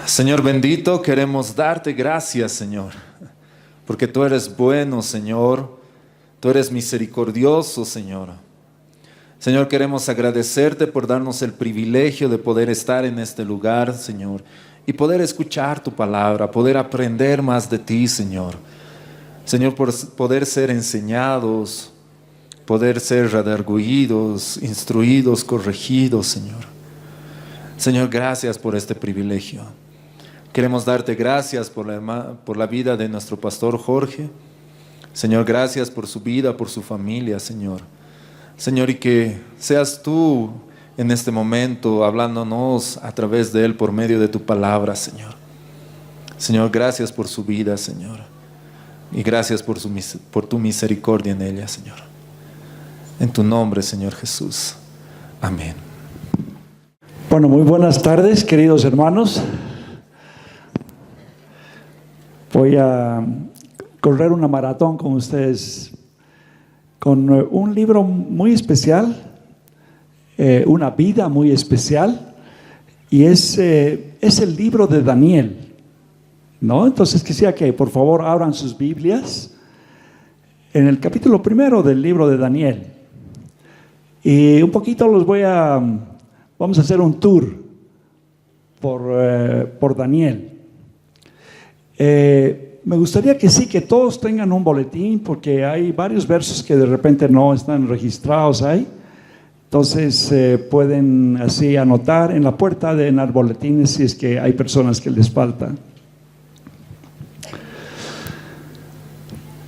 Señor bendito, queremos darte gracias, Señor, porque tú eres bueno, Señor, tú eres misericordioso, Señor. Señor, queremos agradecerte por darnos el privilegio de poder estar en este lugar, Señor, y poder escuchar tu palabra, poder aprender más de ti, Señor. Señor, por poder ser enseñados, poder ser redarguidos, instruidos, corregidos, Señor. Señor, gracias por este privilegio. Queremos darte gracias por la vida de nuestro pastor Jorge. Señor, gracias por su vida, por su familia, Señor. Señor, y que seas tú en este momento hablándonos a través de él por medio de tu palabra, Señor. Señor, gracias por su vida, Señor. Y gracias por tu misericordia en ella, Señor. En tu nombre, Señor Jesús. Amén. Bueno, muy buenas tardes, queridos hermanos. Voy a correr una maratón con ustedes con un libro muy especial, una vida muy especial, y es el libro de Daniel, ¿no? Entonces quisiera que por favor abran sus Biblias en el capítulo 1 del libro de Daniel. Y un poquito vamos a hacer un tour por Daniel. Me gustaría que todos tengan un boletín, porque hay varios versos que de repente no están registrados ahí. Entonces pueden así anotar en la puerta en los boletines si es que hay personas que les falta.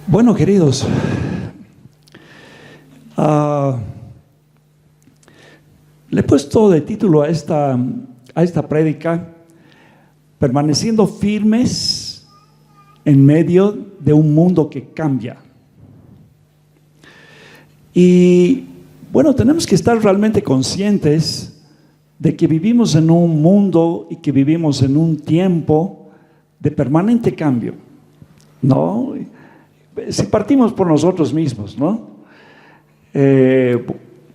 Bueno, queridos, le he puesto de título a esta prédica: permaneciendo firmes en medio de un mundo que cambia. Y bueno, tenemos que estar realmente conscientes de que vivimos en un mundo y que vivimos en un tiempo de permanente cambio, ¿no? Si partimos por nosotros mismos, ¿no?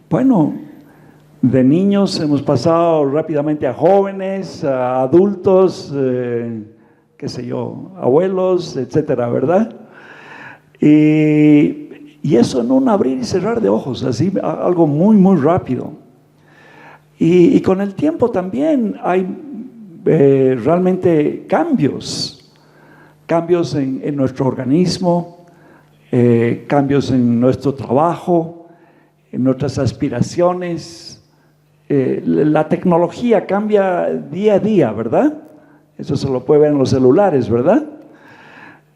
Bueno, de niños hemos pasado rápidamente a jóvenes, a adultos, qué sé yo, abuelos, etcétera, ¿verdad? Y eso en un abrir y cerrar de ojos, así, algo muy, muy rápido. Y con el tiempo también hay realmente cambios en nuestro organismo, cambios en nuestro trabajo, en nuestras aspiraciones. La tecnología cambia día a día, ¿verdad? Eso se lo puede ver en los celulares, ¿verdad?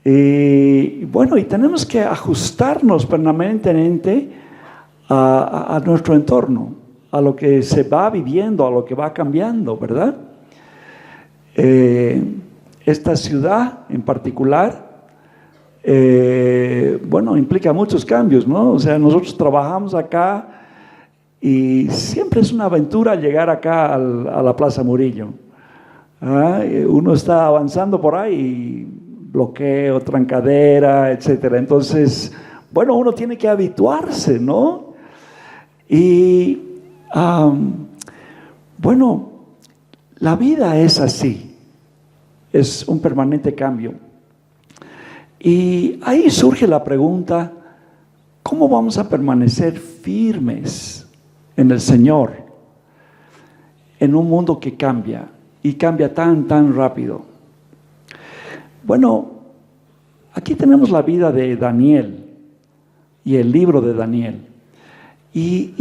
Y bueno, y tenemos que ajustarnos permanentemente a nuestro entorno, a lo que se va viviendo, a lo que va cambiando, ¿verdad? Esta ciudad en particular, bueno, implica muchos cambios, ¿no? O sea, nosotros trabajamos acá y siempre es una aventura llegar acá a la Plaza Murillo. Uno está avanzando por ahí, bloqueo, trancadera, etcétera. Entonces, bueno, uno tiene que habituarse, ¿no? Y bueno, la vida es así, es un permanente cambio. Y ahí surge la pregunta: ¿cómo vamos a permanecer firmes en el Señor en un mundo que cambia? Y cambia tan rápido. Bueno, aquí tenemos la vida de Daniel y el libro de Daniel. Y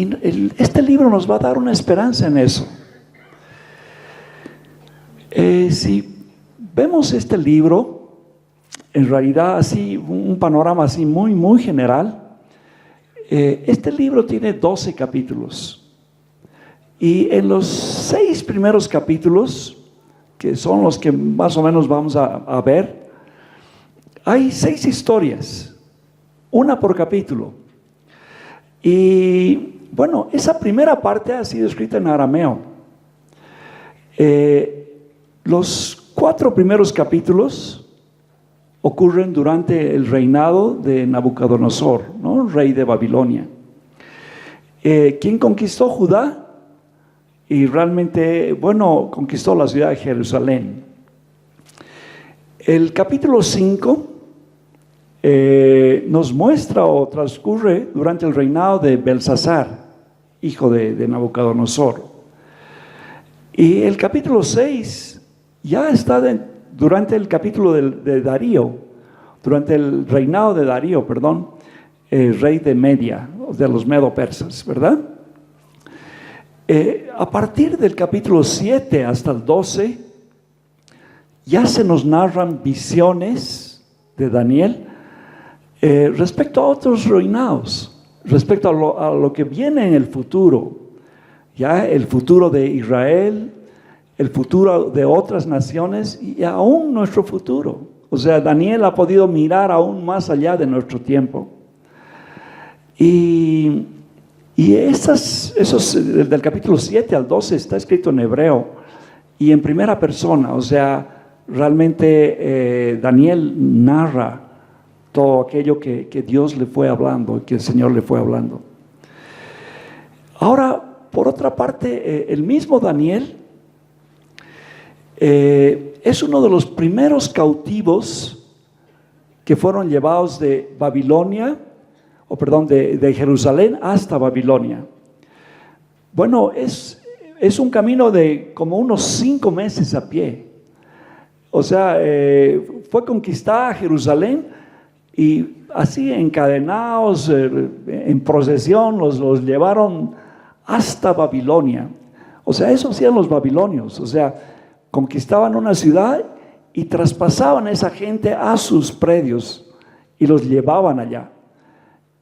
este libro nos va a dar una esperanza en eso. Si vemos este libro, en realidad así, un panorama así muy, muy general, este libro tiene 12 capítulos. Y en los 6 primeros capítulos, que son los que más o menos vamos a ver, hay 6 historias, una por capítulo. Y bueno, esa primera parte ha sido escrita en arameo. Los 4 primeros capítulos ocurren durante el reinado de Nabucodonosor, ¿no? Rey de Babilonia, quien conquistó Judá y realmente, bueno, conquistó la ciudad de Jerusalén. El capítulo 5 nos muestra o transcurre durante el reinado de Belsasar, hijo de Nabucodonosor. Y el capítulo 6 ya está durante el capítulo de Darío, durante el reinado de Darío, perdón, rey de Media, de los medo-persas, ¿verdad? A partir del capítulo 7 hasta el 12, ya se nos narran visiones de Daniel respecto a otros reinados, respecto a lo que viene en el futuro, ya el futuro de Israel, el futuro de otras naciones y aún nuestro futuro. O sea, Daniel ha podido mirar aún más allá de nuestro tiempo. Y esos del capítulo 7 al 12 está escrito en hebreo y en primera persona. O sea, realmente Daniel narra todo aquello que Dios le fue hablando, que el Señor le fue hablando. Ahora, por otra parte, el mismo Daniel es uno de los primeros cautivos que fueron llevados de Babilonia, de Jerusalén hasta Babilonia. Bueno, es un camino de como unos 5 meses a pie. O sea, fue conquistada Jerusalén y así encadenados, en procesión, los llevaron hasta Babilonia. O sea, eso hacían los babilonios. O sea, conquistaban una ciudad y traspasaban a esa gente a sus predios y los llevaban allá.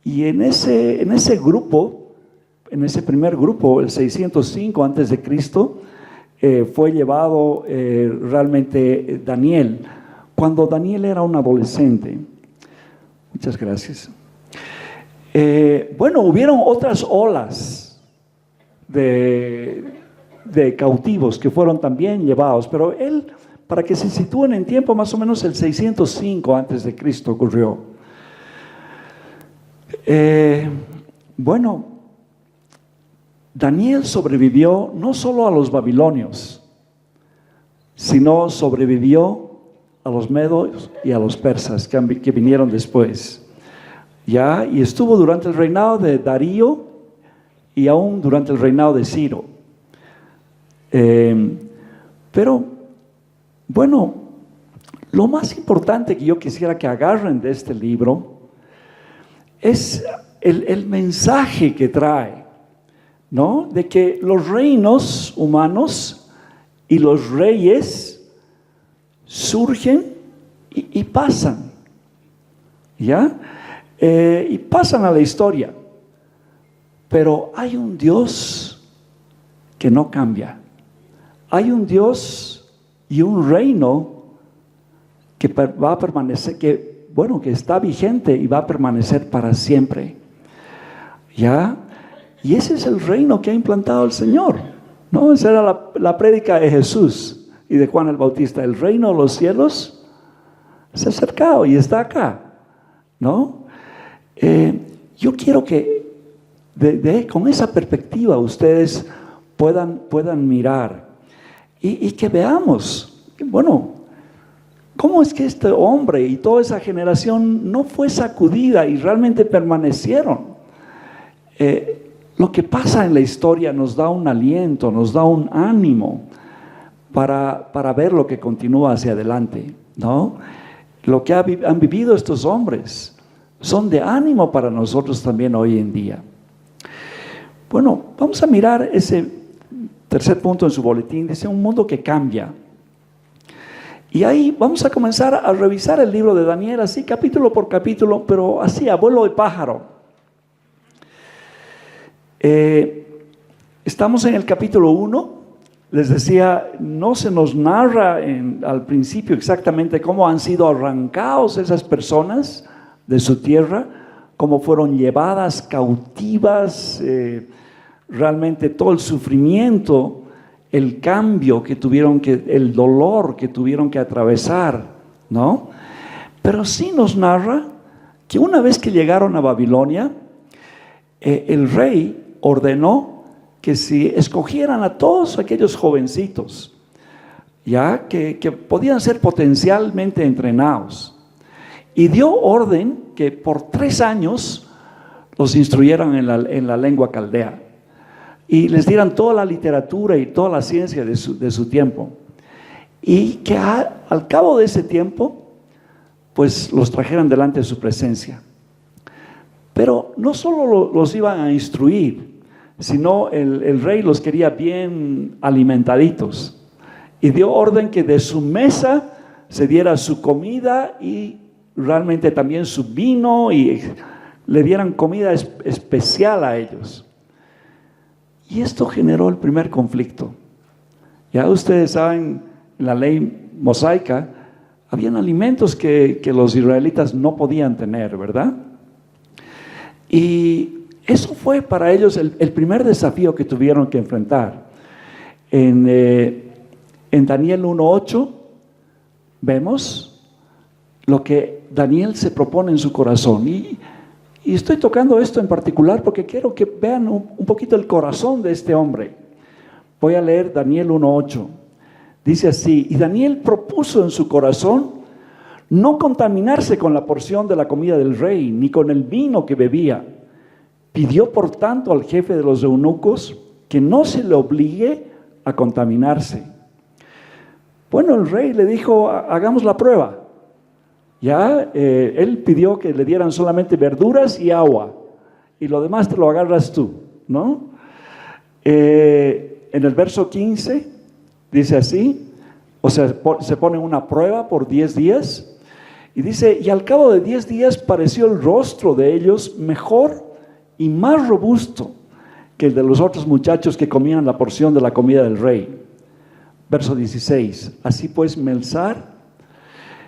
Y en ese grupo, en ese primer grupo, el 605 antes de Cristo, fue llevado realmente Daniel, cuando Daniel era un adolescente. Muchas gracias. Bueno, hubieron otras olas de cautivos que fueron también llevados, pero él, para que se sitúen en tiempo, más o menos el 605 antes de Cristo ocurrió. Bueno, Daniel sobrevivió no solo a los babilonios, sino sobrevivió a los medos y a los persas que vinieron después. Ya, y estuvo durante el reinado de Darío y aún durante el reinado de Ciro. Pero, bueno, lo más importante que yo quisiera que agarren de este libro es el mensaje que trae, ¿no? De que los reinos humanos y los reyes surgen y pasan, ¿ya? Y pasan a la historia. Pero hay un Dios que no cambia. Hay un Dios y un reino que va a permanecer, que está vigente y va a permanecer para siempre. ¿Ya? Y ese es el reino que ha implantado el Señor, ¿no? Esa era la prédica de Jesús y de Juan el Bautista. El reino de los cielos se ha acercado y está acá, ¿no? Yo quiero que con esa perspectiva ustedes puedan mirar y que veamos, bueno, ¿cómo es que este hombre y toda esa generación no fue sacudida y realmente permanecieron? Lo que pasa en la historia nos da un aliento, nos da un ánimo para ver lo que continúa hacia adelante, ¿no? Lo que han vivido estos hombres son de ánimo para nosotros también hoy en día. Bueno, vamos a mirar ese tercer punto en su boletín. Dice un mundo que cambia. Y ahí vamos a comenzar a revisar el libro de Daniel, así capítulo por capítulo, pero así a vuelo de pájaro. Estamos en el capítulo 1. Les decía, no se nos narra al principio exactamente cómo han sido arrancados esas personas de su tierra, cómo fueron llevadas cautivas, realmente todo el sufrimiento, el cambio que tuvieron el dolor que tuvieron que atravesar, ¿no? Pero sí nos narra que una vez que llegaron a Babilonia, el rey ordenó que si escogieran a todos aquellos jovencitos ya que podían ser potencialmente entrenados. Y dio orden que por 3 años los instruyeran en la lengua caldea y les dieran toda la literatura y toda la ciencia de su tiempo. Y que al cabo de ese tiempo, pues los trajeran delante de su presencia. Pero no solo los iban a instruir, sino el rey los quería bien alimentaditos. Y dio orden que de su mesa se diera su comida y realmente también su vino, y le dieran comida especial a ellos. Y esto generó el primer conflicto. Ya ustedes saben, en la ley mosaica, habían alimentos que los israelitas no podían tener, ¿verdad? Y eso fue para ellos el primer desafío que tuvieron que enfrentar. En Daniel 1:8 vemos lo que Daniel se propone en su corazón. Y estoy tocando esto en particular porque quiero que vean un poquito el corazón de este hombre. Voy a leer Daniel 1:8. Dice así: y Daniel propuso en su corazón no contaminarse con la porción de la comida del rey, ni con el vino que bebía. Pidió por tanto al jefe de los eunucos que no se le obligue a contaminarse. Bueno, el rey le dijo: hagamos la prueba. Ya, él pidió que le dieran solamente verduras y agua, y lo demás te lo agarras tú, ¿no? En el verso 15 dice así, o sea, se pone una prueba por 10 días, y dice: y al cabo de 10 días pareció el rostro de ellos mejor y más robusto que el de los otros muchachos que comían la porción de la comida del rey. Verso 16, así pues Melzar,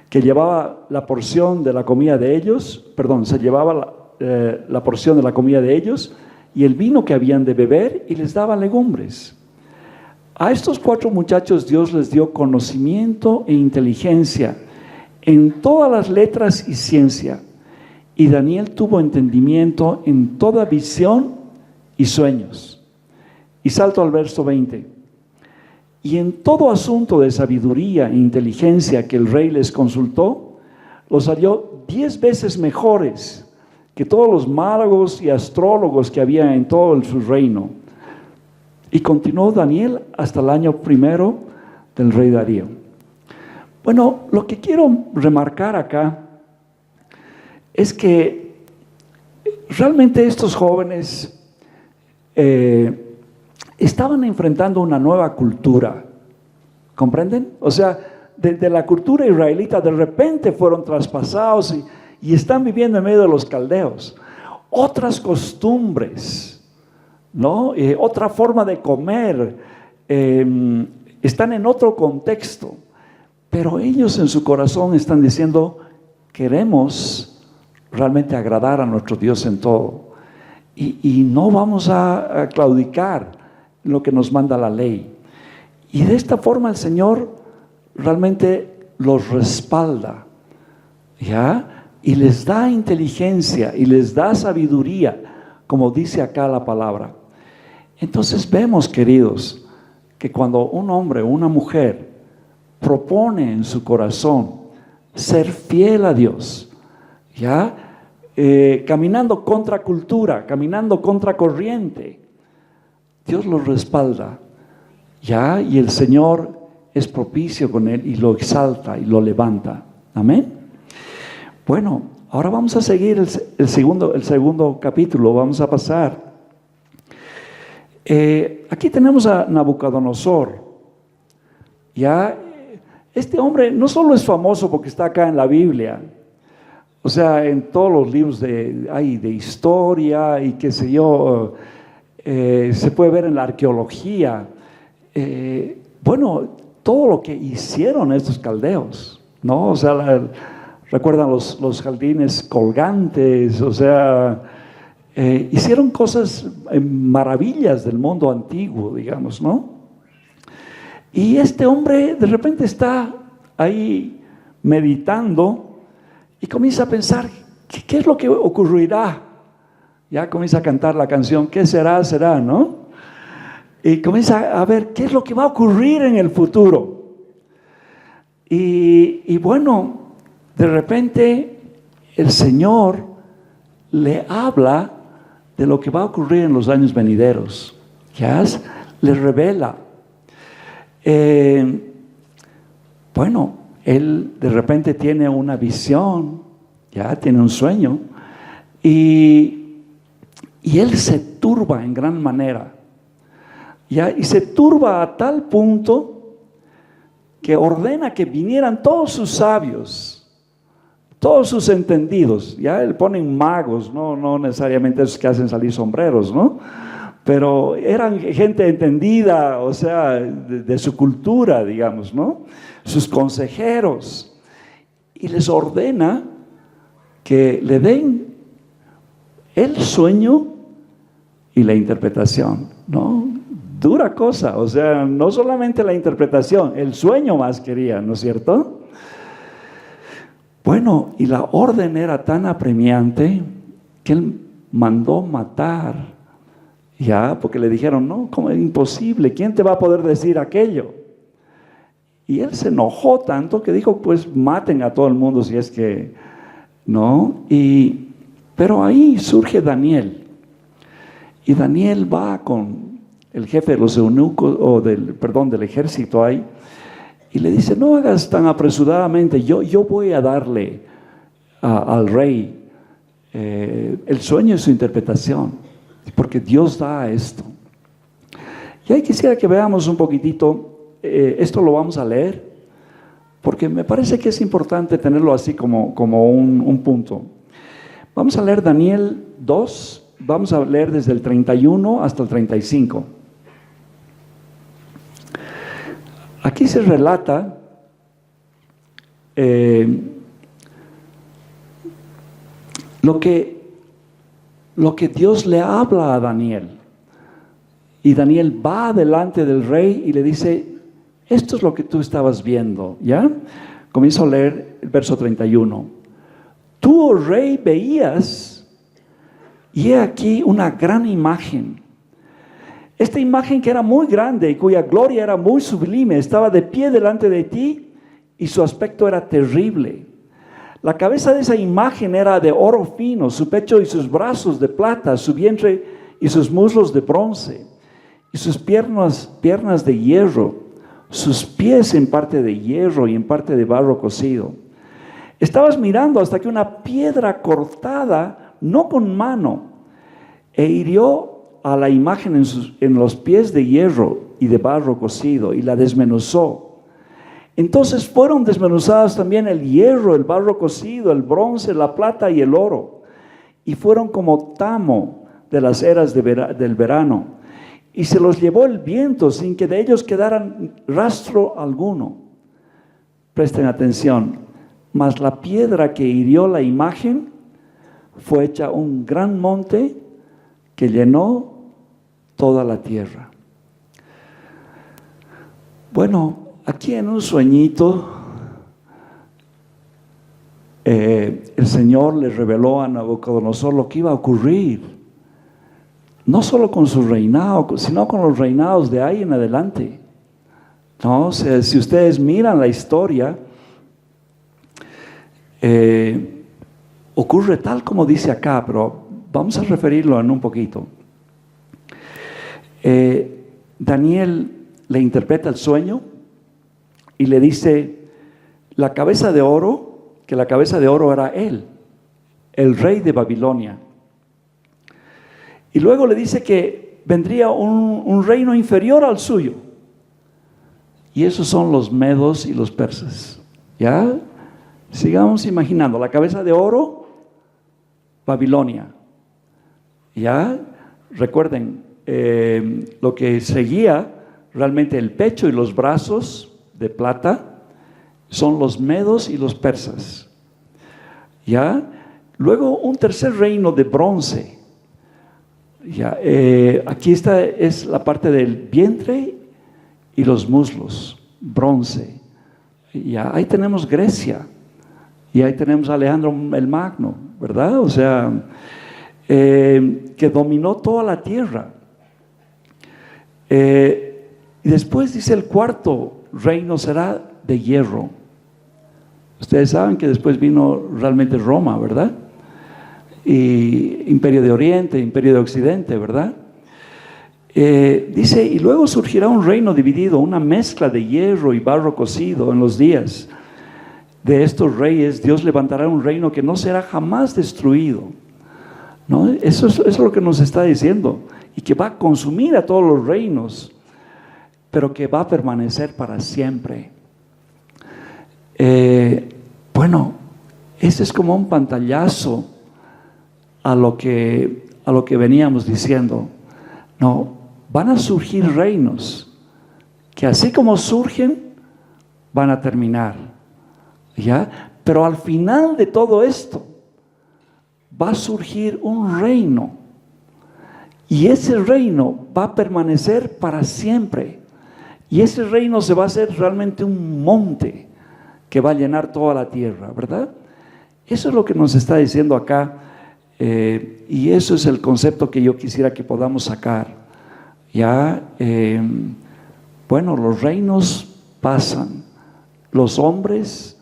que llevaba la porción de la comida de ellos, se llevaba la porción de la comida de ellos y el vino que habían de beber, y les daba legumbres. A estos 4 muchachos Dios les dio conocimiento e inteligencia en todas las letras y ciencia, y Daniel tuvo entendimiento en toda visión y sueños. Y salto al verso 20. Y en todo asunto de sabiduría e inteligencia que el rey les consultó, los halló 10 veces mejores que todos los magos y astrólogos que había en todo su reino. Y continuó Daniel hasta el año 1 del rey Darío. Bueno, lo que quiero remarcar acá es que realmente estos jóvenes estaban enfrentando una nueva cultura, ¿comprenden? O sea, de la cultura israelita de repente fueron traspasados y están viviendo en medio de los caldeos. Otras costumbres, ¿no? Otra forma de comer, están en otro contexto, pero ellos en su corazón están diciendo: queremos realmente agradar a nuestro Dios en todo, y no vamos a claudicar en lo que nos manda la ley. Y de esta forma el Señor realmente los respalda, ¿ya? Y les da inteligencia y les da sabiduría, como dice acá la palabra. Entonces vemos, queridos, que cuando un hombre o una mujer propone en su corazón ser fiel a Dios, ¿ya? Caminando contra cultura, caminando contra corriente, Dios lo respalda, ¿ya? Y el Señor es propicio con él y lo exalta y lo levanta. Amén. Bueno, ahora vamos a seguir el segundo capítulo. Vamos a pasar. Aquí tenemos a Nabucodonosor. Ya, este hombre no solo es famoso porque está acá en la Biblia, o sea, en todos los libros de historia y qué sé yo, se puede ver en la arqueología. Bueno, todo lo que hicieron estos caldeos, ¿no? O sea, recuerdan los jardines colgantes, o sea, hicieron cosas, maravillas del mundo antiguo, digamos, ¿no? Y este hombre de repente está ahí meditando y comienza a pensar: ¿qué es lo que ocurrirá? Ya comienza a cantar la canción, ¿qué será, será, no? Y comienza a ver qué es lo que va a ocurrir en el futuro. Y bueno, de repente el Señor le habla de lo que va a ocurrir en los años venideros. ¿Ya? Le revela. Bueno, él de repente tiene una visión, ya tiene un sueño, y él se turba en gran manera. ¿Ya? Y se turba a tal punto que ordena que vinieran todos sus sabios, todos sus entendidos. Ya le ponen magos, no necesariamente esos que hacen salir sombreros, ¿no? Pero eran gente entendida, o sea, de su cultura, digamos, ¿no? Sus consejeros. Y les ordena que le den el sueño y la interpretación, ¿no? Dura cosa, o sea, no solamente la interpretación, el sueño más quería, ¿no es cierto? Bueno, y la orden era tan apremiante que él mandó matar, ya, porque le dijeron, no, ¿cómo es imposible? ¿Quién te va a poder decir aquello? Y él se enojó tanto que dijo, pues maten a todo el mundo si es que, ¿no? Pero ahí surge Daniel, y Daniel va con el jefe de los eunucos, del ejército ahí, y le dice, no hagas tan apresuradamente, yo voy a darle al rey el sueño y su interpretación, porque Dios da esto. Y ahí quisiera que veamos un poquitito, esto lo vamos a leer, porque me parece que es importante tenerlo así como un punto. Vamos a leer Daniel 2, vamos a leer desde el 31 hasta el 35. Aquí se relata lo que Dios le habla a Daniel. Y Daniel va delante del rey y le dice, esto es lo que tú estabas viendo, ¿ya? Comienzo a leer el verso 31. Tú, oh rey, veías, y he aquí una gran imagen. Esta imagen que era muy grande y cuya gloria era muy sublime, estaba de pie delante de ti y su aspecto era terrible. La cabeza de esa imagen era de oro fino, su pecho y sus brazos de plata, su vientre y sus muslos de bronce, y sus piernas de hierro, sus pies en parte de hierro y en parte de barro cocido. Estabas mirando hasta que una piedra cortada, no con mano, hirió a la imagen en los pies de hierro y de barro cocido y la desmenuzó. Entonces fueron desmenuzadas también el hierro, el barro cocido, el bronce, la plata y el oro, y fueron como tamo de las eras del verano, y se los llevó el viento sin que de ellos quedaran rastro alguno. Presten atención, mas la piedra que hirió la imagen fue hecha un gran monte que llenó toda la tierra. Bueno, aquí en un sueñito, el Señor le reveló a Nabucodonosor lo que iba a ocurrir, no solo con su reinado, sino con los reinados de ahí en adelante. ¿No? O sea, si ustedes miran la historia, ocurre tal como dice acá, pero vamos a referirlo en un poquito. Daniel le interpreta el sueño y le dice, la cabeza de oro, que la cabeza de oro era él, el rey de Babilonia. Y luego le dice que vendría un reino inferior al suyo. Y esos son los medos y los persas. ¿Ya? Sigamos imaginando, la cabeza de oro, Babilonia. ¿Ya? Recuerden, lo que seguía realmente el pecho y los brazos de plata son los medos y los persas. ¿Ya? Luego un tercer reino de bronce. ¿Ya? Aquí es la parte del vientre y los muslos, bronce. ¿Ya? Ahí tenemos Grecia y ahí tenemos a Alejandro el Magno, ¿verdad? O sea, que dominó toda la tierra. Y después dice el cuarto reino será de hierro, Ustedes saben que después vino realmente Roma, ¿verdad? Y Imperio de Oriente, Imperio de Occidente, ¿verdad? Dice, y luego surgirá un reino dividido, una mezcla de hierro y barro cocido en los días de estos reyes. Dios levantará un reino que no será jamás destruido, ¿no? Eso es lo que nos está diciendo, y que va a consumir a todos los reinos, pero que va a permanecer para siempre. Bueno, ese es como un pantallazo a lo que veníamos diciendo. No, van a surgir reinos que así como surgen, van a terminar, ¿ya? Pero al final de todo esto, va a surgir un reino, y ese reino va a permanecer para siempre, y ese reino se va a hacer realmente un monte que va a llenar toda la tierra, ¿verdad? Eso es lo que nos está diciendo acá, y eso es el concepto que yo quisiera que podamos sacar. Ya, bueno, los reinos pasan, los hombres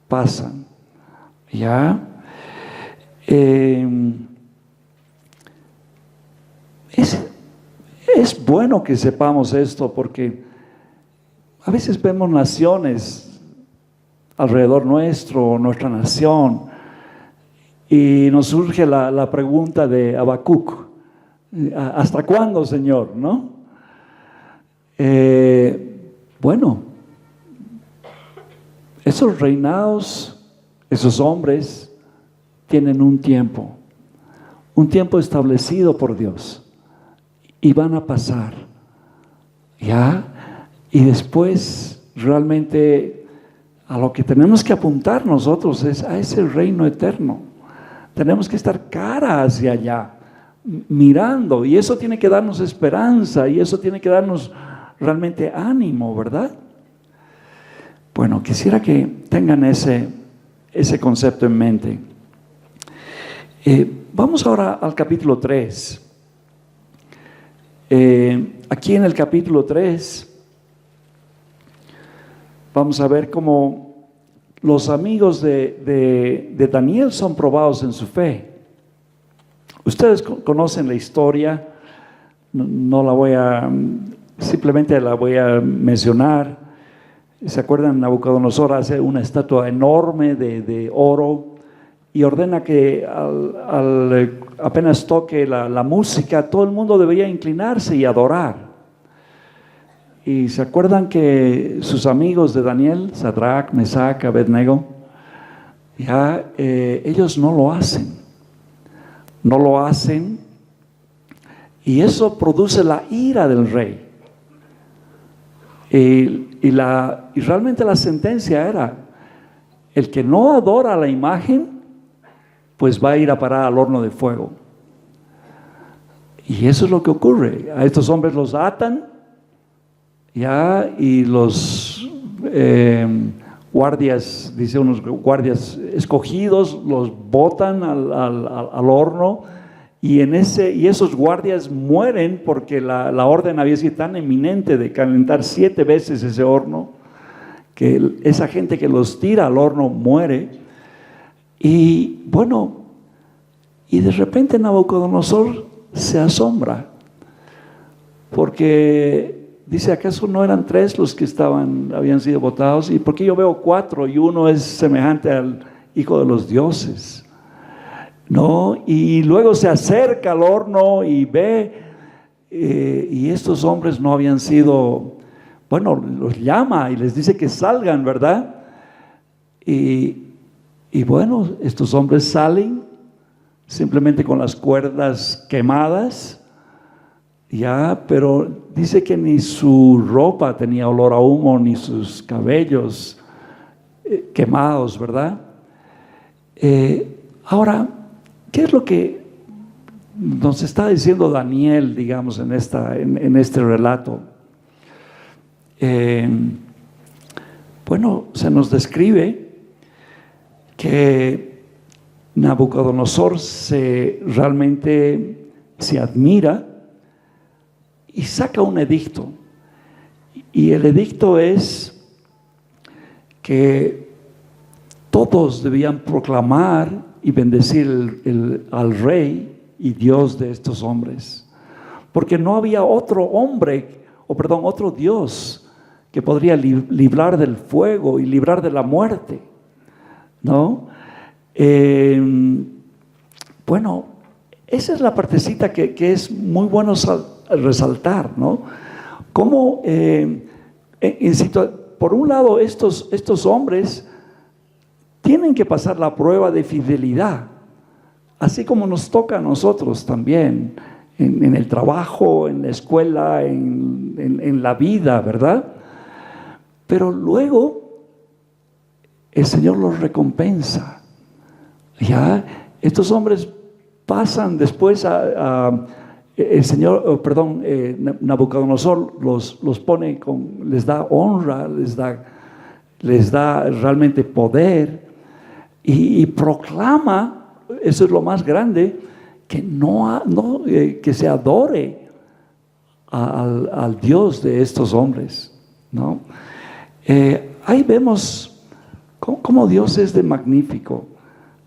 pasan, ya. Es bueno que sepamos esto, porque a veces vemos naciones alrededor nuestro, nuestra nación, y nos surge la pregunta de Habacuc: ¿hasta cuándo, Señor? ¿No? Bueno, esos reinados, esos hombres tienen un tiempo establecido por Dios, y van a pasar, ¿ya? Y después realmente a lo que tenemos que apuntar nosotros es a ese reino eterno. Tenemos que estar cara hacia allá, mirando, y eso tiene que darnos esperanza, y eso tiene que darnos realmente ánimo, ¿verdad? Bueno, quisiera que tengan ese concepto en mente. Vamos ahora al capítulo 3. Aquí en el capítulo 3 vamos a ver cómo los amigos de Daniel son probados en su fe. Ustedes conocen la historia, no la voy a, simplemente la voy a mencionar. ¿Se acuerdan? Nabucodonosor hace una estatua enorme de oro y ordena que apenas toque la música, todo el mundo debería inclinarse y adorar. Y se acuerdan que sus amigos de Daniel, Sadrach, Mesach, Abednego, ya ellos no lo hacen, y eso produce la ira del rey. Y realmente la sentencia era: el que no adora la imagen, pues va a ir a parar al horno de fuego. Y eso es lo que ocurre. A estos hombres los atan, ya, y los guardias, dice unos guardias escogidos, los botan al horno, y esos guardias mueren porque la orden había sido tan eminente de calentar 7 veces ese horno, que esa gente que los tira al horno muere. Y bueno, y de repente Nabucodonosor se asombra, porque dice: ¿acaso no eran 3 los que habían sido votados? ¿Y por qué yo veo 4 y uno es semejante al hijo de los dioses? ¿No? Y luego se acerca al horno y ve, y estos hombres no habían sido, bueno, los llama y les dice que salgan, ¿verdad? Y bueno, estos hombres salen simplemente con las cuerdas quemadas, ya, pero dice que ni su ropa tenía olor a humo, ni sus cabellos quemados, ¿verdad? Ahora, ¿qué es lo que nos está diciendo Daniel, digamos, en este relato? Bueno, se nos describe que Nabucodonosor realmente se admira y saca un edicto. Y el edicto es que todos debían proclamar y bendecir al rey y Dios de estos hombres, porque no había otro otro Dios que podría librar del fuego y librar de la muerte, ¿no? Bueno, esa es la partecita que es muy bueno resaltar, ¿no? Cómo, por un lado, estos hombres tienen que pasar la prueba de fidelidad, así como nos toca a nosotros también, en el trabajo, en la escuela, en la vida, ¿verdad? Pero luego el Señor los recompensa. Ya, estos hombres pasan después el Señor, Nabucodonosor los pone les da honra, les da realmente poder y proclama, eso es lo más grande, que se adore al Dios de estos hombres, ¿no? Ahí vemos cómo Dios es de magnífico,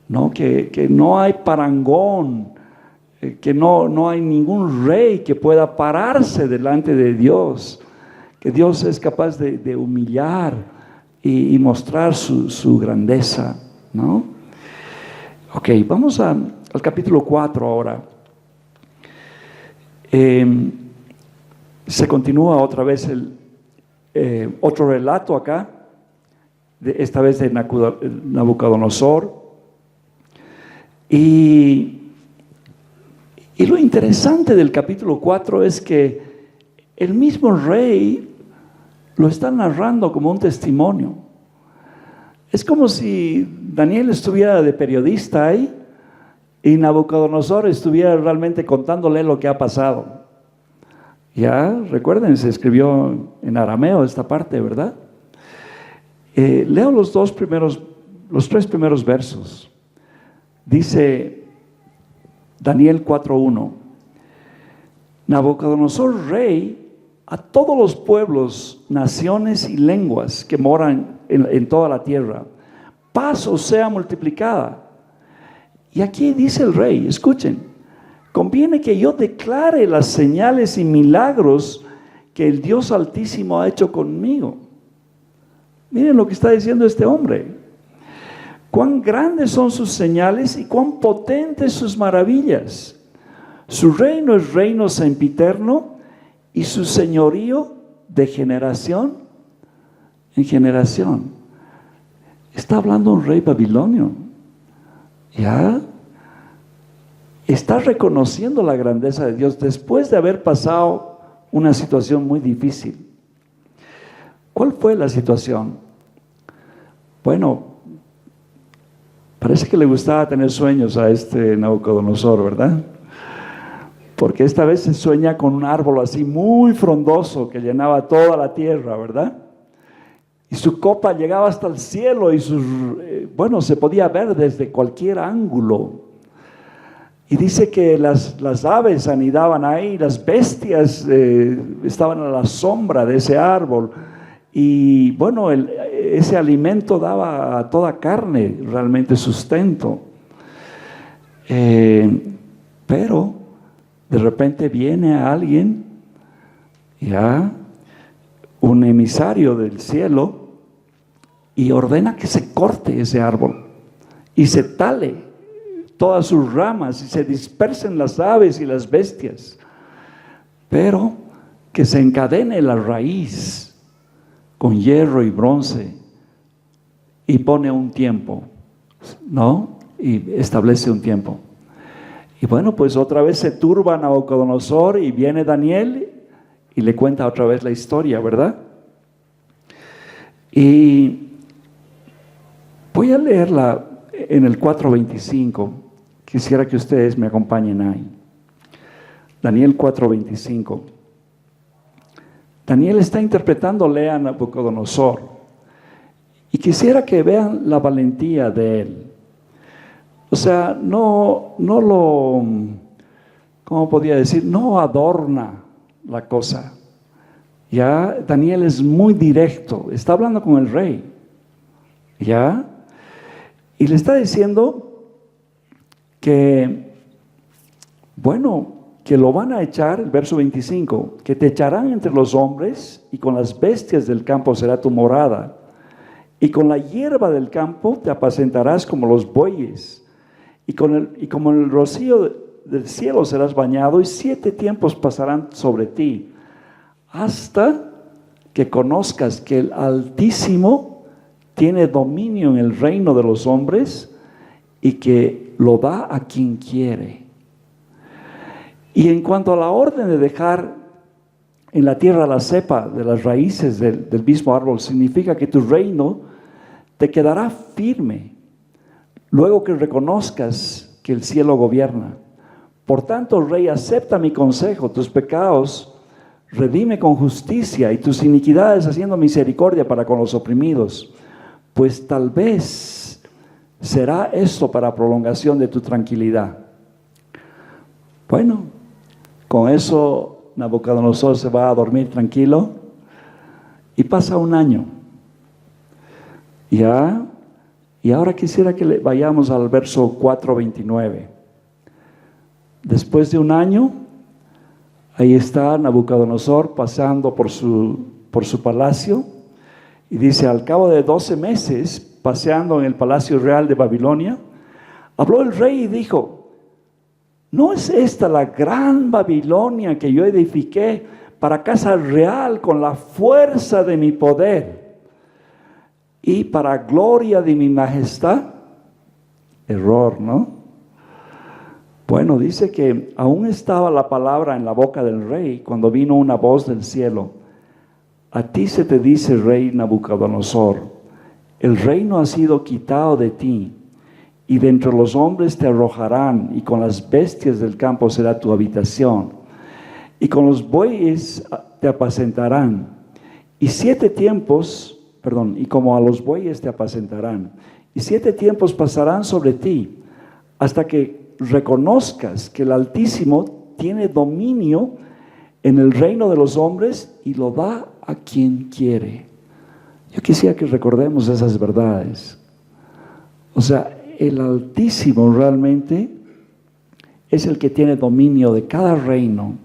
¿no? Que no hay parangón, que no hay ningún rey que pueda pararse delante de Dios, que Dios es capaz de humillar y mostrar su grandeza, ¿no? Ok, vamos al capítulo 4 ahora. Se continúa otra vez otro relato acá, esta vez de Nabucodonosor. Y lo interesante del capítulo 4 es que el mismo rey lo está narrando como un testimonio. Es como si Daniel estuviera de periodista ahí y Nabucodonosor estuviera realmente contándole lo que ha pasado. Ya, recuerden, se escribió en arameo esta parte, ¿verdad? Leo los tres primeros versos. Dice Daniel 4:1: Nabucodonosor, rey, a todos los pueblos, naciones y lenguas que moran en toda la tierra, paz os sea multiplicada. Y aquí dice el rey, escuchen: conviene que yo declare las señales y milagros que el Dios Altísimo ha hecho conmigo. Miren lo que está diciendo este hombre. Cuán grandes son sus señales y cuán potentes sus maravillas. Su reino es reino sempiterno y su señorío de generación en generación. Está hablando un rey babilonio. ¿Ya? Está reconociendo la grandeza de Dios después de haber pasado una situación muy difícil. ¿Cuál fue la situación? Bueno, parece que le gustaba tener sueños a este Nabucodonosor, ¿verdad? Porque esta vez se sueña con un árbol así muy frondoso que llenaba toda la tierra, ¿verdad? Y su copa llegaba hasta el cielo y se podía ver desde cualquier ángulo. Y dice que las aves anidaban ahí, las bestias estaban a la sombra de ese árbol. Y bueno, ese alimento daba a toda carne realmente sustento. Pero de repente viene alguien, ya, un emisario del cielo, y ordena que se corte ese árbol y se tale todas sus ramas y se dispersen las aves y las bestias, pero que se encadene la raíz con hierro y bronce y pone un tiempo, ¿no? Y establece un tiempo. Y bueno, pues otra vez se turba Nabucodonosor y viene Daniel y le cuenta otra vez la historia, ¿verdad? Y voy a leerla en el 4:25. Quisiera que ustedes me acompañen ahí. Daniel 4:25. Daniel está interpretándole a Nabucodonosor y quisiera que vean la valentía de él. O sea, no lo, ¿cómo podría decir? No adorna la cosa. Ya, Daniel es muy directo, está hablando con el rey. ¿Ya? Y le está diciendo que, bueno, que lo van a echar, el verso 25, que te echarán entre los hombres y con las bestias del campo será tu morada. Y con la hierba del campo te apacentarás como los bueyes. Y como el rocío del cielo serás bañado, y 7 tiempos pasarán sobre ti, hasta que conozcas que el Altísimo tiene dominio en el reino de los hombres y que lo da a quien quiere. Y en cuanto a la orden de dejar en la tierra la cepa de las raíces del mismo árbol, significa que tu reino te quedará firme luego que reconozcas que el cielo gobierna. Por tanto, Rey, acepta mi consejo, tus pecados redime con justicia y tus iniquidades haciendo misericordia para con los oprimidos, pues tal vez será esto para prolongación de tu tranquilidad. Bueno, con eso Nabucodonosor se va a dormir tranquilo y pasa un año. Y ahora quisiera que vayamos al verso 4:29. Después de un año, ahí está Nabucodonosor pasando por su palacio, y dice: al cabo de 12 meses, paseando en el palacio real de Babilonia, habló el rey y dijo: ¿no es esta la gran Babilonia que yo edifiqué para casa real con la fuerza de mi poder y para gloria de mi majestad? Error, ¿no? Bueno, dice que aún estaba la palabra en la boca del rey cuando vino una voz del cielo: a ti se te dice, rey Nabucodonosor, el reino ha sido quitado de ti, y de entre los hombres te arrojarán, y con las bestias del campo será tu habitación, y con los bueyes te apacentarán, y como a los bueyes te apacentarán, y 7 tiempos pasarán sobre ti, hasta que reconozcas que el Altísimo tiene dominio en el reino de los hombres y lo da a quien quiere. Yo quisiera que recordemos esas verdades. O sea, el Altísimo realmente es el que tiene dominio de cada reino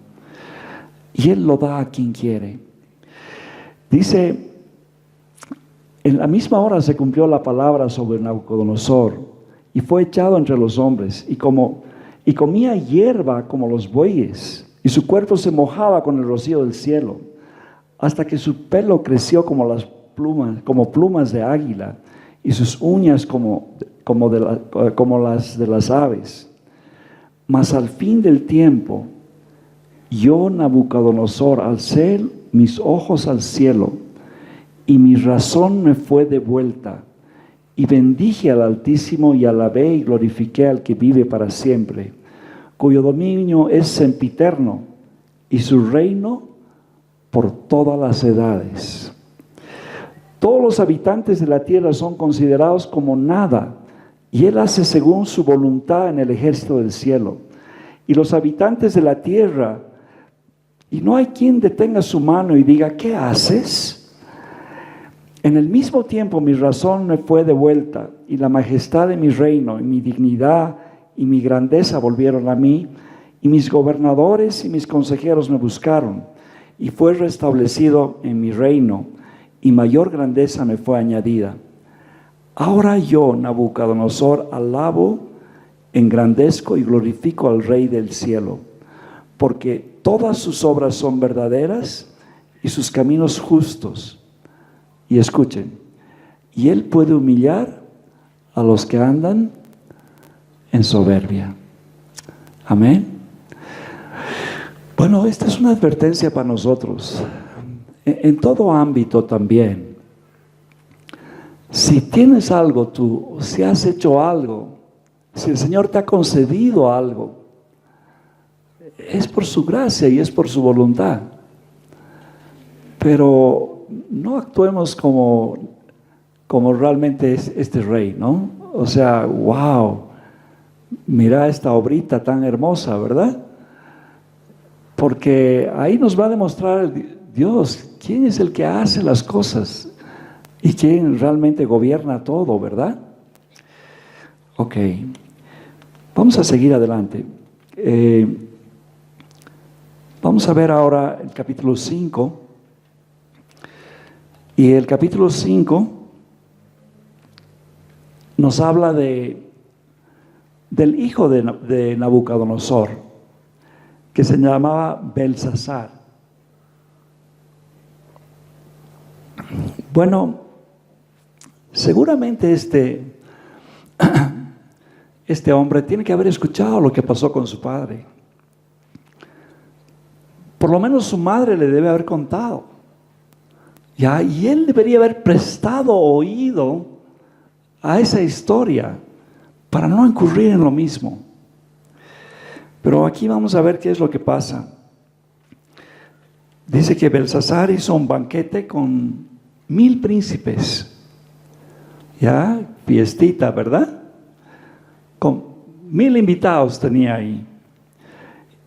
y Él lo da a quien quiere. Dice, en la misma hora se cumplió la palabra sobre Nabucodonosor y fue echado entre los hombres y comía hierba como los bueyes, y su cuerpo se mojaba con el rocío del cielo, hasta que su pelo creció como plumas de águila, y sus uñas como las de las aves. Mas al fin del tiempo, yo, Nabucodonosor, alcé mis ojos al cielo, y mi razón me fue devuelta, y bendije al Altísimo, y alabé y glorifiqué al que vive para siempre, cuyo dominio es sempiterno, y su reino por todas las edades. Todos los habitantes de la tierra son considerados como nada, y Él hace según su voluntad en el ejército del cielo. Y los habitantes de la tierra, y no hay quien detenga su mano y diga: ¿qué haces? En el mismo tiempo mi razón me fue devuelta, y la majestad de mi reino, y mi dignidad y mi grandeza volvieron a mí, y mis gobernadores y mis consejeros me buscaron, y fue restablecido en mi reino, y mayor grandeza me fue añadida. Ahora yo, Nabucodonosor, alabo, engrandezco y glorifico al Rey del cielo, porque todas sus obras son verdaderas y sus caminos justos. Y escuchen, y Él puede humillar a los que andan en soberbia. Amén. Bueno, esta es una advertencia para nosotros, en todo ámbito también. Si tienes algo tú, si has hecho algo, si el Señor te ha concedido algo, es por su gracia y es por su voluntad. Pero no actuemos como realmente es este rey, ¿no? O sea, wow, mira esta obrita tan hermosa, ¿verdad? Porque ahí nos va a demostrar Dios quién es el que hace las cosas y quién realmente gobierna todo, ¿verdad? Ok, vamos a seguir adelante. Vamos a ver ahora el capítulo 5. Y el capítulo 5 nos habla del hijo de Nabucodonosor, que se llamaba Belsasar. Bueno, seguramente este hombre tiene que haber escuchado lo que pasó con su padre. Por lo menos su madre le debe haber contado. ¿Ya? Y él debería haber prestado oído a esa historia para no incurrir en lo mismo. Pero aquí vamos a ver qué es lo que pasa. Dice que Belsasar hizo un banquete con 1000 príncipes. ¿Ya? Fiestita, ¿verdad? Con 1000 invitados tenía ahí.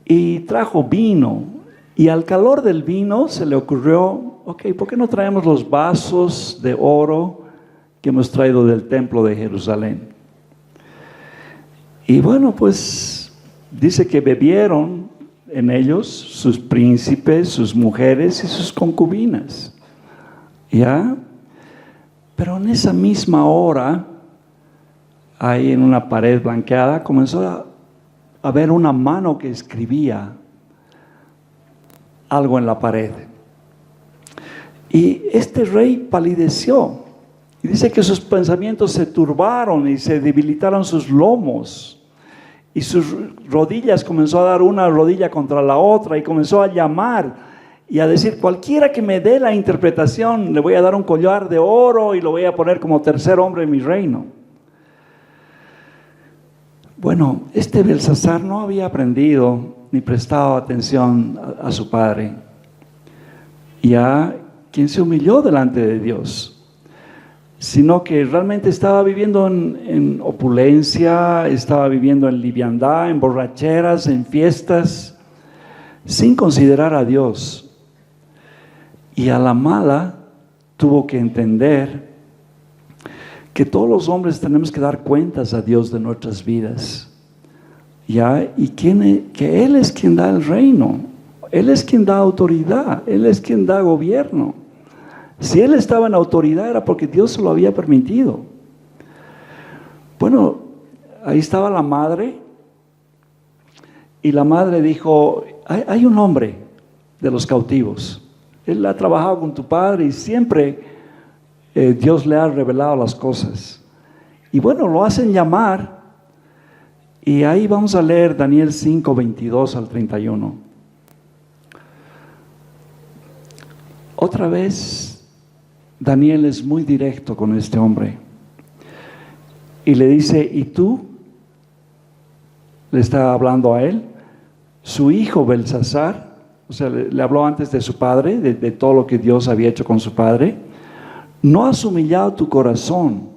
Y trajo vino. Y al calor del vino se le ocurrió, ok, ¿por qué no traemos los vasos de oro que hemos traído del templo de Jerusalén? Y bueno, pues dice que bebieron en ellos sus príncipes, sus mujeres y sus concubinas. ¿Ya? Pero en esa misma hora, ahí en una pared blanqueada, comenzó a ver una mano que escribía algo en la pared. Y este rey palideció. Y dice que sus pensamientos se turbaron y se debilitaron sus lomos. Y sus rodillas comenzó a dar una rodilla contra la otra y comenzó a llamar y a decir: cualquiera que me dé la interpretación, le voy a dar un collar de oro y lo voy a poner como tercer hombre en mi reino. Bueno, este Belsasar no había aprendido ni prestado atención a su padre, y a quien se humilló delante de Dios, sino que realmente estaba viviendo en opulencia, estaba viviendo en liviandad, en borracheras, en fiestas, sin considerar a Dios. Y a la mala tuvo que entender que todos los hombres tenemos que dar cuentas a Dios de nuestras vidas. ¿Ya? Y que Él es quien da el reino, Él es quien da autoridad, Él es quien da gobierno. Si Él estaba en autoridad era porque Dios se lo había permitido. Bueno, ahí estaba la madre, y la madre dijo: hay un hombre de los cautivos, él ha trabajado con tu padre y siempre Dios le ha revelado las cosas. Y bueno, lo hacen llamar. Y ahí vamos a leer Daniel 5, 22 al 31. Otra vez, Daniel es muy directo con este hombre. Y le dice: ¿y tú? Le está hablando a él. Su hijo Belsasar, o sea, le habló antes de su padre, de todo lo que Dios había hecho con su padre. No has humillado tu corazón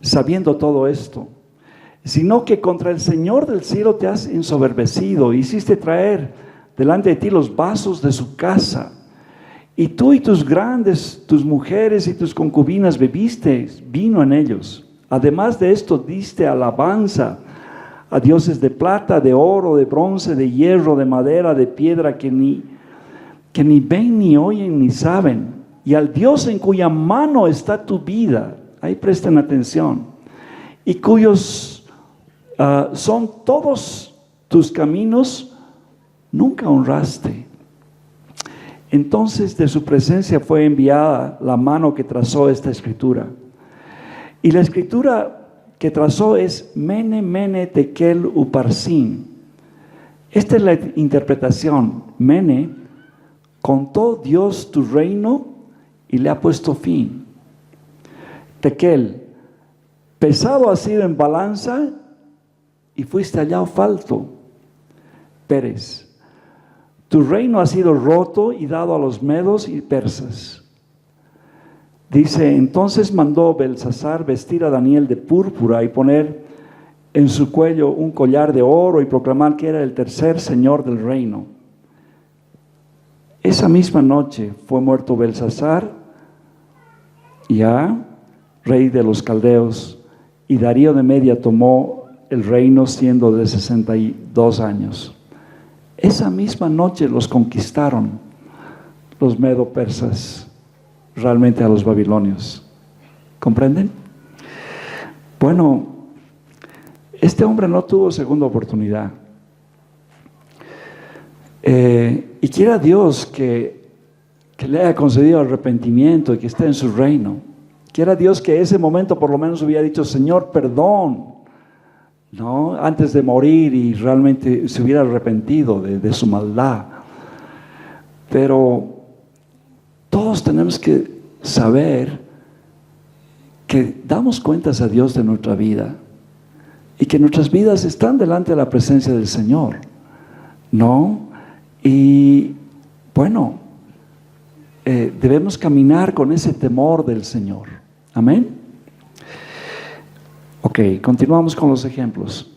sabiendo todo esto, sino que contra el Señor del cielo te has ensoberbecido, hiciste traer delante de ti los vasos de su casa, y tú y tus grandes, tus mujeres y tus concubinas bebiste vino en ellos. Además de esto diste alabanza a dioses de plata, de oro, de bronce, de hierro, de madera, de piedra, que ni ven, ni oyen, ni saben, y al Dios en cuya mano está tu vida, ahí presten atención, y cuyos son todos tus caminos, nunca honraste. Entonces de su presencia fue enviada la mano que trazó esta escritura. Y la escritura que trazó es Mene, Mene, Tekel, Uparsin. Esta es la interpretación. Mene: contó Dios tu reino y le ha puesto fin. Tekel: pesado ha sido en balanza y fuiste hallado falto. Pérez: tu reino ha sido roto y dado a los medos y persas. Dice: entonces mandó Belsasar vestir a Daniel de púrpura y poner en su cuello un collar de oro y proclamar que era el tercer señor del reino. Esa misma noche fue muerto Belsasar, rey de los caldeos, y Darío de Media tomó el reino siendo de 62 años. Esa misma noche los conquistaron los medo-persas realmente a los babilonios. ¿Comprenden? Bueno, este hombre no tuvo segunda oportunidad. Y quiera Dios que le haya concedido arrepentimiento y que esté en su reino. Quiera Dios que ese momento por lo menos hubiera dicho, Señor, perdón, ¿no? Antes de morir, y realmente se hubiera arrepentido de su maldad. Pero todos tenemos que saber que damos cuentas a Dios de nuestra vida y que nuestras vidas están delante de la presencia del Señor, ¿no? Y bueno, debemos caminar con ese temor del Señor. Amén. Ok, continuamos con los ejemplos.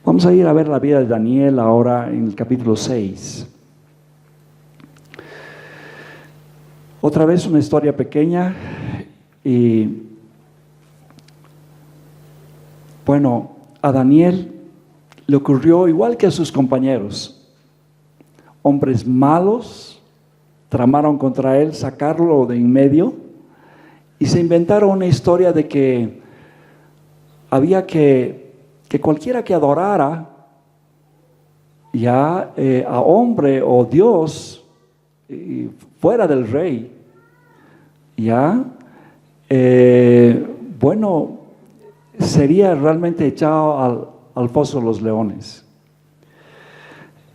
Vamos a ir a ver la vida de Daniel ahora en el capítulo 6. Otra vez una historia pequeña y bueno, a Daniel le ocurrió igual que a sus compañeros. Hombres malos tramaron contra él sacarlo de en medio y se inventaron una historia de que había que cualquiera que adorara ya a hombre o Dios fuera del rey, ya bueno, sería realmente echado al foso de los leones.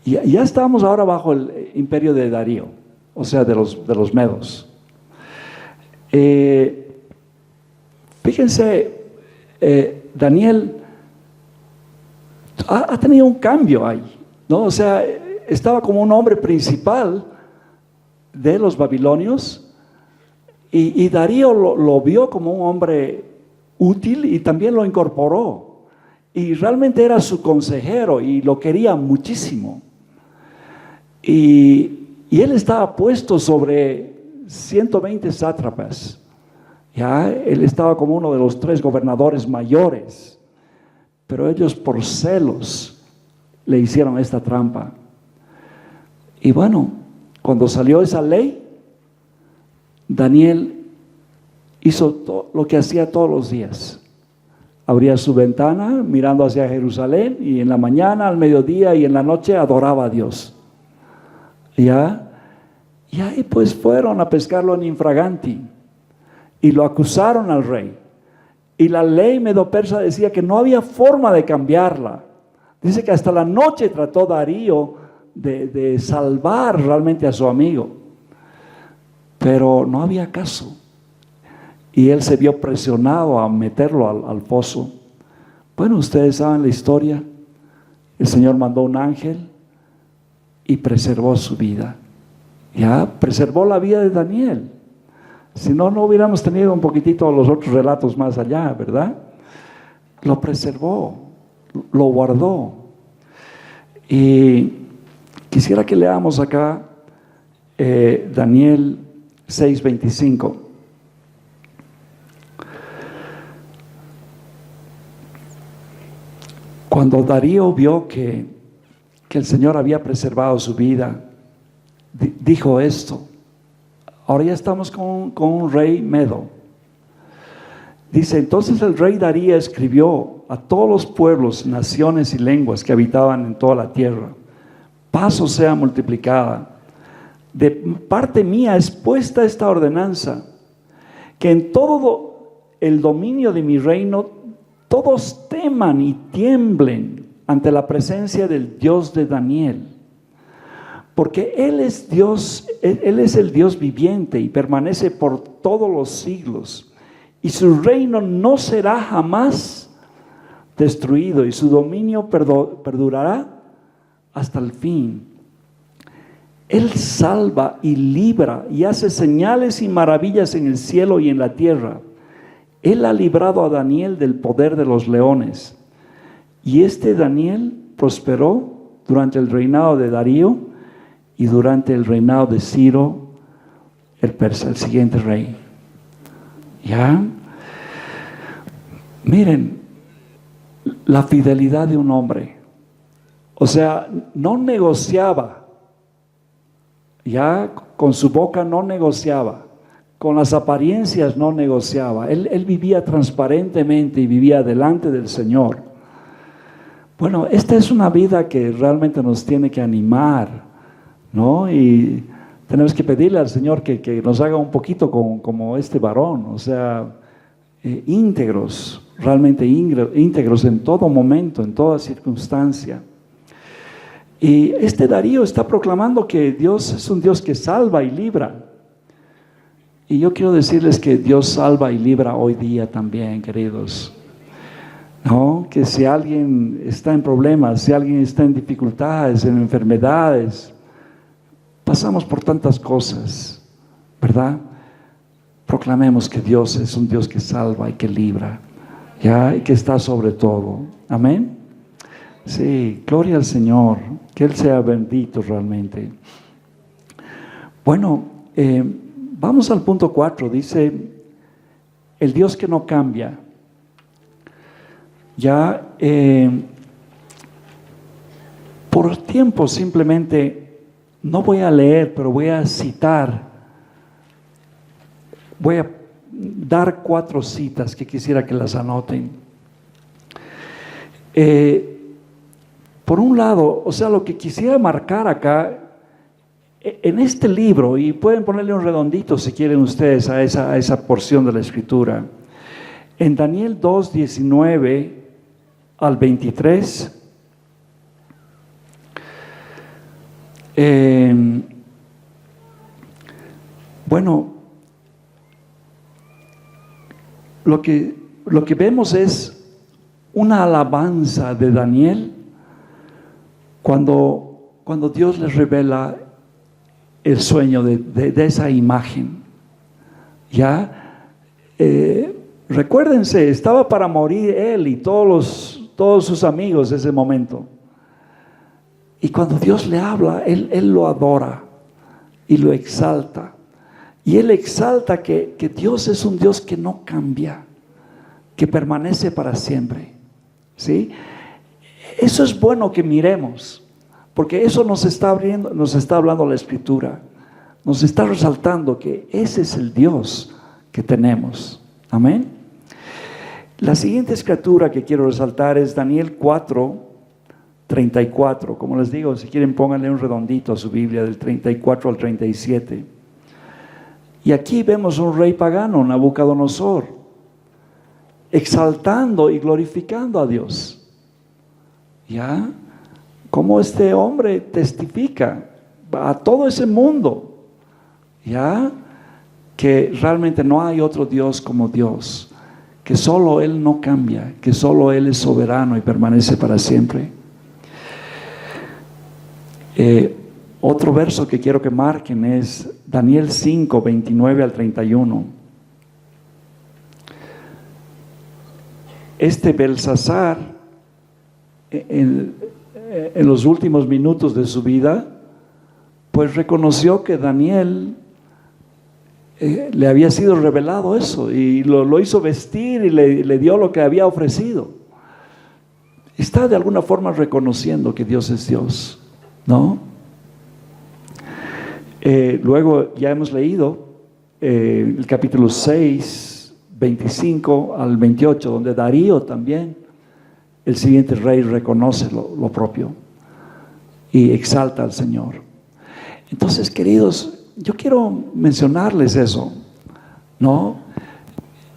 Y ya estamos ahora bajo el imperio de Darío, o sea, de los medos. Fíjense, Daniel ha tenido un cambio ahí, ¿no? O sea, estaba como un hombre principal de los babilonios y Darío lo vio como un hombre útil y también lo incorporó. Y realmente era su consejero y lo quería muchísimo. Y él estaba puesto sobre 120 sátrapas. Ya, él estaba como uno de los 3 gobernadores mayores. Pero ellos por celos le hicieron esta trampa. Y bueno, cuando salió esa ley, Daniel hizo lo que hacía todos los días. Abría su ventana mirando hacia Jerusalén y en la mañana, al mediodía y en la noche adoraba a Dios. ¿Ya? Y ahí pues fueron a pescarlo en infraganti y lo acusaron al rey. Y la ley medo-persa decía que no había forma de cambiarla. Dice que hasta la noche trató Darío de salvar realmente a su amigo, pero no había caso. Y él se vio presionado a meterlo al foso. Bueno, ustedes saben la historia. El Señor mandó un ángel y preservó su vida. Ya, preservó la vida de Daniel. Si no, no hubiéramos tenido un poquitito los otros relatos más allá, ¿verdad? Lo preservó, lo guardó. Y quisiera que leamos acá Daniel 6:25. Cuando Darío vio que el Señor había preservado su vida, dijo esto. Ahora ya estamos con un rey medo. Dice, entonces el rey Darío escribió a todos los pueblos, naciones y lenguas que habitaban en toda la tierra: paz os sea multiplicada. De parte mía es puesta esta ordenanza, que en todo el dominio de mi reino todos teman y tiemblen ante la presencia del Dios de Daniel, porque Él es Dios, Él es el Dios viviente y permanece por todos los siglos, y su reino no será jamás destruido, y su dominio perdurará hasta el fin. Él salva y libra y hace señales y maravillas en el cielo y en la tierra. Él ha librado a Daniel del poder de los leones. Y este Daniel prosperó durante el reinado de Darío y durante el reinado de Ciro el persa, el siguiente rey. ¿Ya? Miren, la fidelidad de un hombre. O sea, no negociaba. Ya con su boca no negociaba. Con las apariencias no negociaba. Él vivía transparentemente y vivía delante del Señor. Bueno, esta es una vida que realmente nos tiene que animar, ¿no? Y tenemos que pedirle al Señor que nos haga un poquito como este varón, o sea, íntegros, realmente íntegros en todo momento, en toda circunstancia. Y este Darío está proclamando que Dios es un Dios que salva y libra. Y yo quiero decirles que Dios salva y libra hoy día también, queridos. ¿No? Que si alguien está en problemas, si alguien está en dificultades, en enfermedades, pasamos por tantas cosas, ¿verdad? Proclamemos que Dios es un Dios que salva y que libra, ¿ya? Y que está sobre todo. Amén. Sí, gloria al Señor, que Él sea bendito realmente. Bueno, vamos al punto 4, dice, el Dios que no cambia. Ya, por tiempo simplemente, no voy a leer, pero voy a citar, voy a dar 4 citas que quisiera que las anoten. Por un lado, o sea, lo que quisiera marcar acá, en este libro, y pueden ponerle un redondito si quieren ustedes a esa porción de la Escritura, en Daniel 2, 19 al 23, bueno, lo que vemos es una alabanza de Daniel cuando Dios les revela el sueño de esa imagen. Ya, recuérdense, estaba para morir él y todos sus amigos ese momento. Y cuando Dios le habla, él lo adora y lo exalta. Y él exalta que Dios es un Dios que no cambia, que permanece para siempre. ¿Sí? Eso es bueno que miremos, porque eso nos está hablando la Escritura. Nos está resaltando que ese es el Dios que tenemos. Amén. La siguiente escritura que quiero resaltar es Daniel 4, 34. Como les digo, si quieren pónganle un redondito a su Biblia del 34 al 37. Y aquí vemos un rey pagano, Nabucodonosor, exaltando y glorificando a Dios. ¿Ya? Como este hombre testifica a todo ese mundo, ¿ya? Que realmente no hay otro Dios como Dios, que solo Él no cambia, que solo Él es soberano y permanece para siempre. Otro verso que quiero que marquen es Daniel 5, 29 al 31. Este Belsasar, en los últimos minutos de su vida, pues reconoció que Daniel le había sido revelado eso y lo hizo vestir y le dio lo que había ofrecido. Está de alguna forma reconociendo que Dios es Dios, ¿no? Luego ya hemos leído el capítulo 6, 25 al 28, donde Darío también, el siguiente rey, reconoce lo propio y exalta al Señor. Entonces, queridos, yo quiero mencionarles eso, ¿no?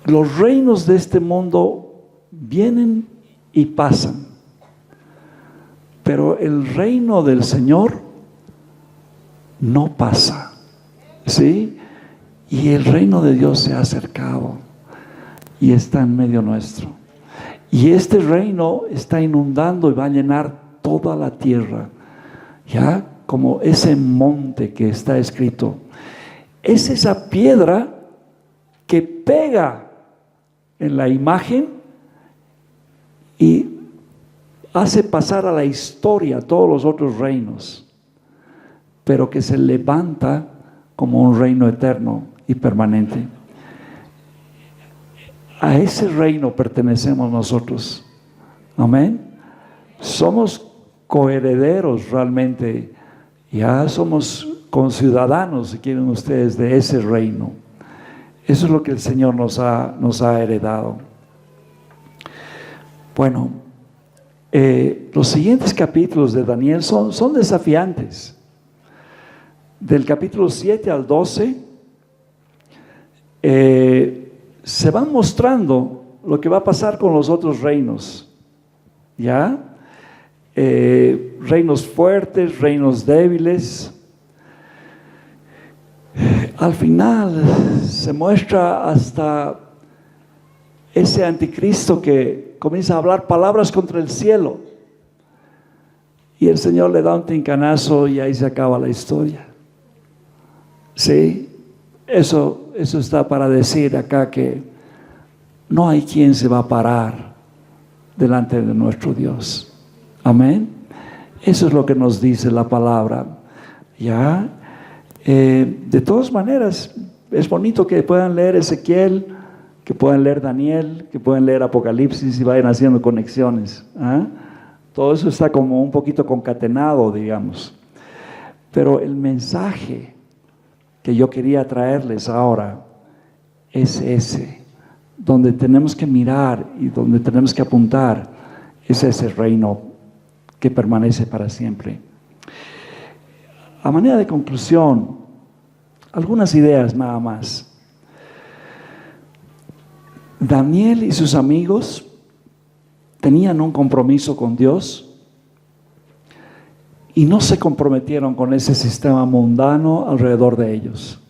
Los reinos de este mundo vienen y pasan, pero el reino del Señor no pasa, ¿sí? Y el reino de Dios se ha acercado y está en medio nuestro. Y este reino está inundando y va a llenar toda la tierra, ¿ya? Como ese monte que está escrito. Es esa piedra que pega en la imagen y hace pasar a la historia todos los otros reinos, pero que se levanta como un reino eterno y permanente. A ese reino pertenecemos nosotros. Amén. Somos coherederos realmente. Ya somos conciudadanos, si quieren ustedes, de ese reino. Eso es lo que el Señor nos ha heredado. Bueno, los siguientes capítulos de Daniel son desafiantes. Del capítulo 7 al 12 se van mostrando lo que va a pasar con los otros reinos. ¿Ya? Reinos fuertes, reinos débiles. Al final se muestra hasta ese anticristo que comienza a hablar palabras contra el cielo, y el Señor le da un tincanazo y ahí se acaba la historia. Sí, eso está para decir acá que no hay quien se va a parar delante de nuestro Dios. Amén. Eso es lo que nos dice la palabra. Ya, de todas maneras, es bonito que puedan leer Ezequiel, que puedan leer Daniel, que puedan leer Apocalipsis y vayan haciendo conexiones. Todo eso está como un poquito concatenado, digamos. Pero el mensaje que yo quería traerles ahora es ese, donde tenemos que mirar y donde tenemos que apuntar, es ese reino que permanece para siempre. A manera de conclusión, algunas ideas nada más. Daniel y sus amigos tenían un compromiso con Dios y no se comprometieron con ese sistema mundano alrededor de ellos.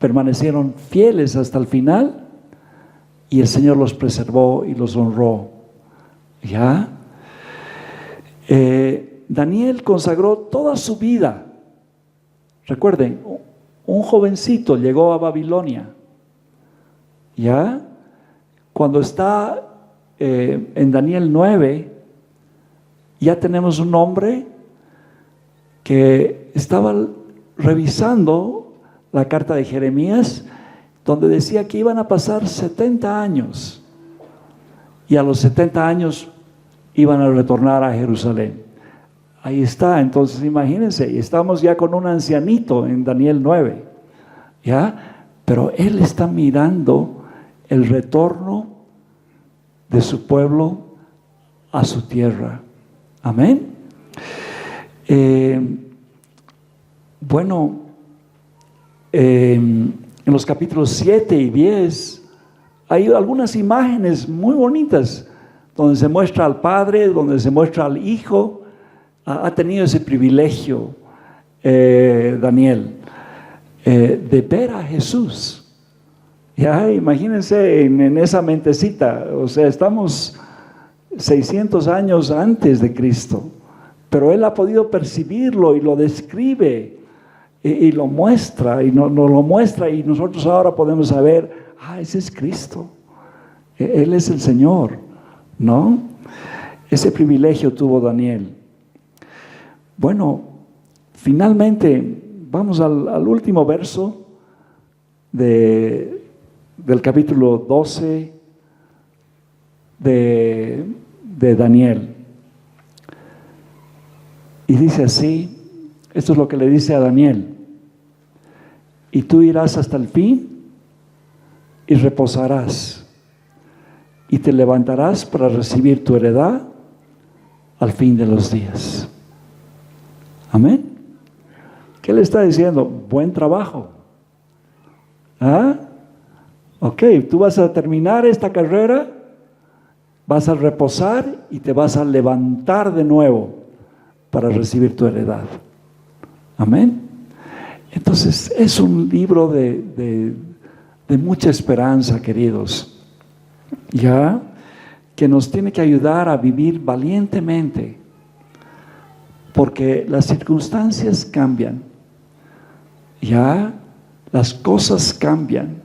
Permanecieron fieles hasta el final y el Señor los preservó y los honró. ¿Ya? Daniel consagró toda su vida. Recuerden, un jovencito llegó a Babilonia. ¿Ya? Cuando está en Daniel 9, ya tenemos un hombre que estaba revisando la carta de Jeremías, donde decía que iban a pasar 70 años y a los 70 años iban a retornar a Jerusalén. Ahí está, entonces imagínense, estamos ya con un ancianito en Daniel 9, ¿ya? Pero él está mirando el retorno de su pueblo a su tierra. Amén. En los capítulos 7 y 10 hay algunas imágenes muy bonitas donde se muestra al Padre, donde se muestra al Hijo. Ha tenido ese privilegio Daniel de ver a Jesús. Ya imagínense en esa mentecita, o sea, estamos 600 años antes de Cristo, pero él ha podido percibirlo y lo describe y lo muestra, y nos lo muestra, y nosotros ahora podemos saber, ese es Cristo, Él es el Señor, ¿no? Ese privilegio tuvo Daniel. Bueno, finalmente, vamos al último verso del capítulo 12 de Daniel. Y dice así, esto es lo que le dice a Daniel: y tú irás hasta el fin y reposarás, y te levantarás para recibir tu heredad al fin de los días. Amén. ¿Qué le está diciendo? Buen trabajo. Ok, tú vas a terminar esta carrera, vas a reposar y te vas a levantar de nuevo para recibir tu heredad. Amén. Entonces es un libro de mucha esperanza, queridos, ya, que nos tiene que ayudar a vivir valientemente, porque las circunstancias cambian, ya, las cosas cambian,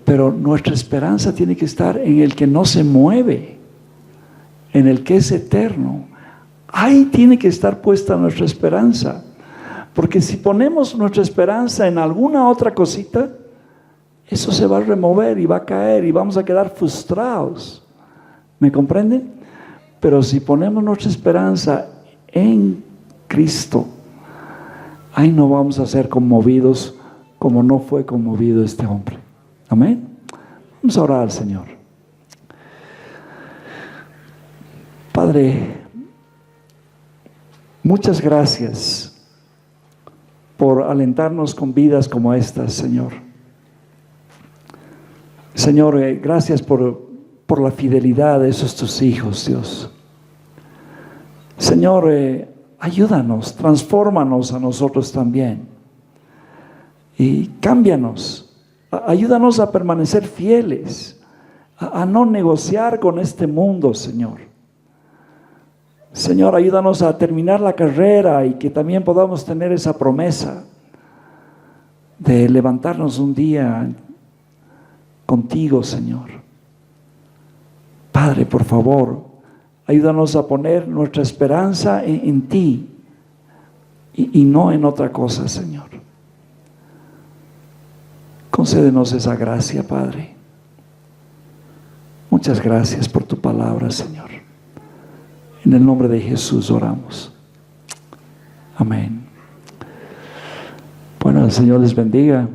pero nuestra esperanza tiene que estar en el que no se mueve, en el que es eterno. Ahí tiene que estar puesta nuestra esperanza, porque si ponemos nuestra esperanza en alguna otra cosita, eso se va a remover y va a caer y vamos a quedar frustrados. ¿Me comprenden? Pero si ponemos nuestra esperanza en Cristo, ahí no vamos a ser conmovidos como no fue conmovido este hombre. Amén. Vamos a orar al Señor. Padre, muchas gracias por alentarnos con vidas como estas, Señor. Señor, gracias por la fidelidad de esos tus hijos, Dios. Señor, ayúdanos, transfórmanos a nosotros también. Y cámbianos, ayúdanos a permanecer fieles, a no negociar con este mundo, Señor. Señor, ayúdanos a terminar la carrera y que también podamos tener esa promesa de levantarnos un día contigo, Señor. Padre, por favor, ayúdanos a poner nuestra esperanza en ti y no en otra cosa, Señor. Concédenos esa gracia, Padre. Muchas gracias por tu palabra, Señor. En el nombre de Jesús oramos. Amén. Bueno, el Señor les bendiga.